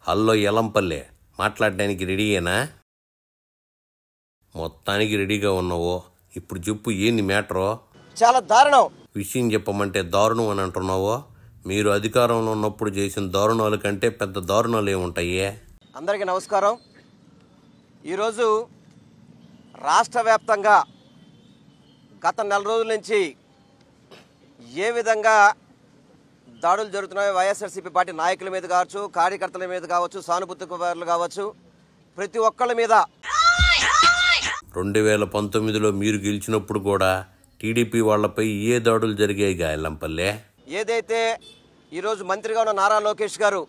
Hello ఎలంపల్లె, మాట్లాడడానికి రెడీయేనా? మొత్తానికి రెడీగా ఉన్నావు. ఇప్పుడు చెప్పు, ఏంది మ్యాటరో? చాలా దారుణం. విషయం చెప్పమంటే దారుణం అని అంటున్నావు. మీరు అధికారంలో ఉన్నప్పుడు చేసిన దారుణాల కంటే పెద్ద దారుణాలు ఏముంటాయి? అందరికీ నమస్కారం. ఈరోజు రాష్ట్ర వ్యాప్తంగా గత నెల రోజుల నుంచి ఏ విధంగా దాడులు జరుగుతున్నాయో వైఎస్ఆర్సీపీ పార్టీ నాయకుల మీద కావచ్చు, కార్యకర్తల మీద కావచ్చు, సానుభూతిపరులు కావచ్చు, ప్రతి ఒక్కళ్ళ మీద 2019లో మీరు గెలిచినప్పుడు కూడా టీడీపీ వాళ్లపై ఏ దాడులు జరిగాయిగా ఎల్లంపల్లె? ఏదైతే ఈరోజు మంత్రిగా ఉన్న నారా లోకేష్ గారు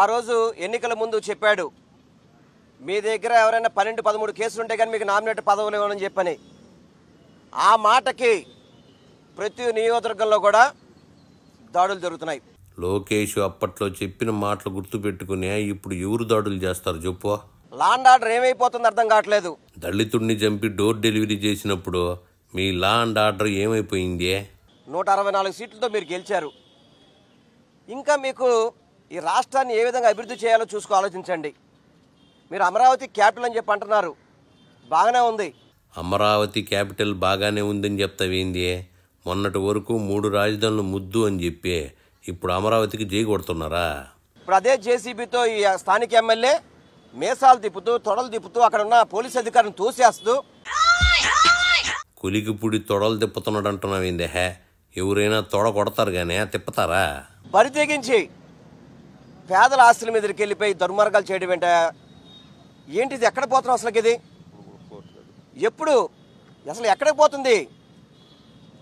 ఆ రోజు ఎన్నికల ముందు చెప్పాడు, మీ దగ్గర ఎవరైనా 12-13 కేసులు ఉంటే కానీ మీకు నామినేట్ పదవులు ఇవ్వనని చెప్పని, ఆ మాటకి ప్రతి నియోజకవర్గంలో కూడా దాడులు జరుగుతున్నాయి. లోకేష్ అప్పట్లో చెప్పిన మాటలు గుర్తుపెట్టుకునే ఇప్పుడు ఎవరు దాడులు చేస్తారు చెప్పు? లా అండ్ ఆర్డర్ ఏమైపోతుంది అర్థం కావట్లేదు. దళితుడిని చంపి డోర్ డెలివరీ చేసినప్పుడు మీ లా అండ్ ఆర్డర్ ఏమైపోయింది? 164 సీట్లతో మీరు గెలిచారు. ఇంకా మీకు ఈ రాష్ట్రాన్ని ఏ విధంగా అభివృద్ధి చేయాలో ఆలోచించండి. మీరు అమరావతి క్యాపిటల్ అని చెప్పి అంటున్నారు, బాగానే ఉంది. అమరావతి క్యాపిటల్ బాగానే ఉందని చెప్తావేంది? మొన్నటి వరకు 3 రాజధానులు ముద్దు అని చెప్పి ఇప్పుడు అమరావతికి జై కొడుతున్నారా? ఇప్పుడు అదే జేసీబీతో ఈ స్థానిక ఎమ్మెల్యే మేసాలు తిప్పుతూ, తొడలు తిప్పుతూ, అక్కడ ఉన్న పోలీస్ అధికారిని తోసేస్తూ కులికిపుడి తొడలు తిప్పుతున్నాడు అంటున్నావేంది? ఎవరైనా తొడ కొడతారు కానీ తిప్పుతారా? బరి తెగించి పేదల ఆస్తుల మీదకి వెళ్ళిపోయి దుర్మార్గాలు చేయడం ఏంటిది? ఎక్కడ పోతున్నాం అసలు? ఇది ఎప్పుడు అసలు ఎక్కడికి పోతుంది?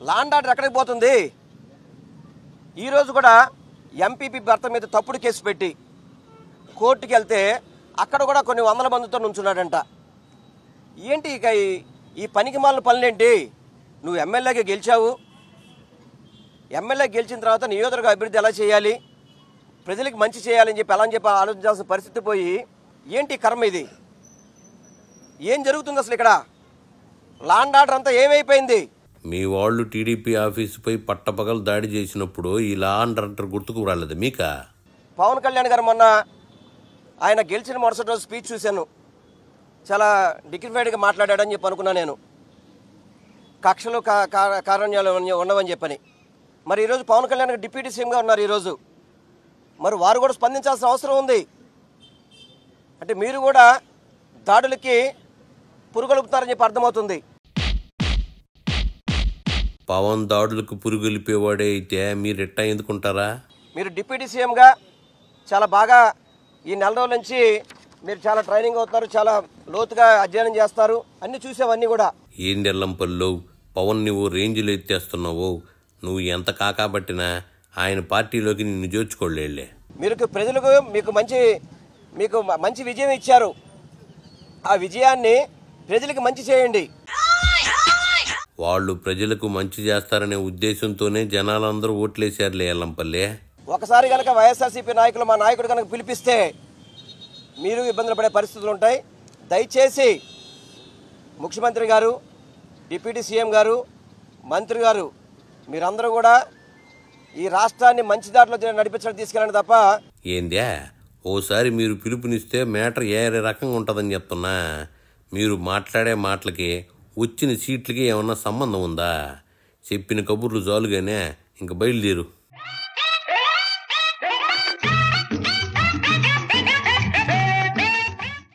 లా అండ్ ఆర్డర్ ఎక్కడికి పోతుంది? ఈరోజు కూడా ఎంపీపీ భర్త మీద తప్పుడు కేసు పెట్టి కోర్టుకి వెళ్తే అక్కడ కూడా కొన్ని వందల మందితో నుంచున్నాడంట. ఏంటి ఇక ఈ పనికి మాలిన పనులేంటి? నువ్వు ఎమ్మెల్యేగా గెలిచావు, ఎమ్మెల్యే గెలిచిన తర్వాత నియోజకవర్గ అభివృద్ధి ఎలా చేయాలి, ప్రజలకు మంచి చేయాలని చెప్పి ఆలోచించాల్సిన పరిస్థితి పోయి ఏంటి కర్మ ఇది? ఏం జరుగుతుంది అసలు ఇక్కడ? లా అండ్ ఆర్డర్ అంతా ఏమైపోయింది? మీ వాళ్ళు టీడీపీ ఆఫీసుపై పట్టపగలు దాడి చేసినప్పుడు ఈ లా అండ్ ఆర్డర్ గుర్తుకు రాలేదు మీకా? పవన్ కళ్యాణ్ గారు మొన్న ఆయన గెలిచిన మరుసటి రోజు స్పీచ్ చూశాను, చాలా డిగ్నిఫైడ్గా మాట్లాడాడని చెప్పి అనుకున్నా నేను. కక్షలు కారణ్యాలు ఉండవని చెప్పని. మరి ఈరోజు పవన్ కళ్యాణ్ గారు డిప్యూటీ సీఎంగా ఉన్నారు ఈరోజు, మరి వారు కూడా స్పందించాల్సిన అవసరం ఉంది. అంటే మీరు కూడా దాడులకి పురుగొలుపుతారని చెప్పి అర్థమవుతుంది. పవన్ దాడులకు పురుగొలిపేవాడే అయితే మీరు ఎట్టా ఎందుకుంటారా? మీరు డిప్యూటీ సీఎంగా చాలా బాగా ఈ నెల రోజుల నుంచి మీరు చాలా ట్రైనింగ్ అవుతున్నారు, చాలా లోతుగా అధ్యయనం చేస్తారు, అన్ని చూసావన్నీ కూడా. ఏంది ఎల్లంపల్లి, పవన్ నువ్వు రేంజ్లో ఎత్తేస్తున్నావు. నువ్వు ఎంత కాకాబట్టినా ఆయన పార్టీలోకి నిన్ను చేర్చుకోలేళ్లే. ప్రజలకు మీకు మంచి విజయం ఇచ్చారు, ఆ విజయాన్ని ప్రజలకు మంచి చేయండి. వాళ్ళు ప్రజలకు మంచి చేస్తారనే ఉద్దేశంతోనే జనాలందరూ ఓట్లేశారులే ఎల్లంపల్లి. ఒకసారి కనుక వైఎస్ఆర్సీపీ నాయకులు మా నాయకుడు కనుక పిలిపిస్తే మీరు ఇబ్బందులు పడే పరిస్థితులు ఉంటాయి. దయచేసి ముఖ్యమంత్రి గారు, డిప్యూటీ సీఎం గారు, మంత్రి గారు, మీరందరూ కూడా ఈ రాష్ట్రాన్ని మంచి దారిలో నడిపించడం తీసుకెళ్ళండి తప్ప. ఏందే ఓసారి మీరు పిలుపునిస్తే మ్యాటర్ ఏ రకంగా ఉంటుందని చెప్తున్నా. మీరు మాట్లాడే మాటలకి వచ్చిన సీట్లకి ఏమన్నా సంబంధం ఉందా? చెప్పిన కబుర్లు చాలుగానే ఇంక బయలుదేరు.